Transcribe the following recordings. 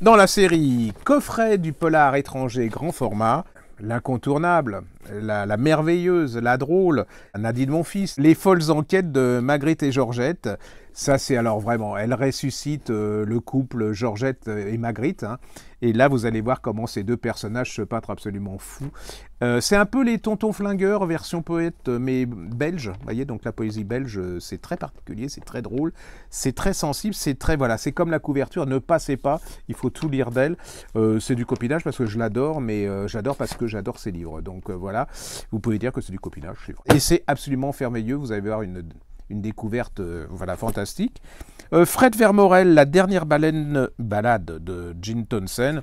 Dans la série Coffret du polar étranger grand format, l'incontournable, la merveilleuse, la drôle, Nadine Monfils, les folles enquêtes de Magritte et Georgette. Ça, c'est alors vraiment, elle ressuscite le couple Georgette et Magritte. Hein. Et là, vous allez voir comment ces deux personnages se peintrent absolument fous. C'est un peu les Tontons Flingueurs, version poète, mais belge. Vous voyez, donc la poésie belge, c'est très particulier, c'est très drôle, c'est très sensible, c'est très, voilà, c'est comme la couverture, ne passez pas, il faut tout lire d'elle. C'est du copinage parce que je l'adore, mais j'adore parce que j'adore ses livres. Donc voilà, vous pouvez dire que c'est du copinage. Et c'est absolument merveilleux, vous allez voir une découverte voilà, fantastique. Fred Vermorel, La dernière balade de Gene Townsend.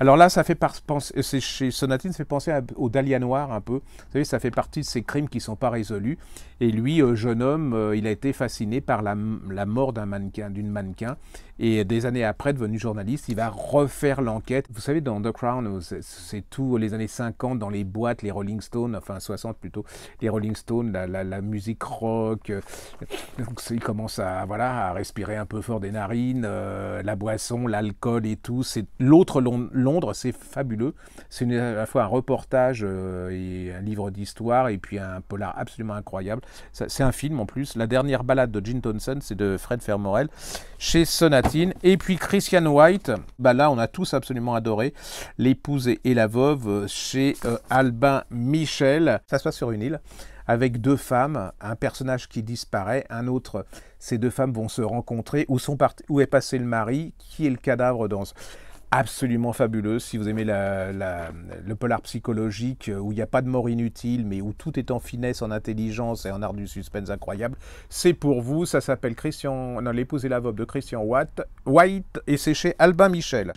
Alors là, ça fait penser, c'est chez Sonatine, ça fait penser au Dahlia Noir un peu. Vous savez, ça fait partie de ces crimes qui ne sont pas résolus. Et lui, jeune homme, il a été fasciné par la mort d'une mannequin. Et des années après, devenu journaliste, il va refaire l'enquête. Vous savez, dans The Crown, c'est tout les années 50, dans les boîtes, les Rolling Stones, enfin 60 plutôt, les Rolling Stones, la musique rock. Donc, il commence à respirer un peu fort des narines, la boisson, l'alcool et tout. C'est l'autre Londres, c'est fabuleux. C'est à la fois un reportage et un livre d'histoire et puis un polar absolument incroyable. C'est un film en plus. La dernière balade de Gene Townsend, c'est de Fred Vermorel chez Sonatine. Et puis Christian White, bah là on a tous absolument adoré. L'épouse et la veuve chez Albin Michel. Ça se passe sur une île avec deux femmes, un personnage qui disparaît, un autre. Ces deux femmes vont se rencontrer. Où est passé le mari? Qui est le cadavre dans absolument fabuleuse, si vous aimez le polar psychologique où il n'y a pas de mort inutile, mais où tout est en finesse, en intelligence et en art du suspense incroyable, c'est pour vous. Ça s'appelle L'épouse et la veuve de Christian White et c'est chez Albin Michel.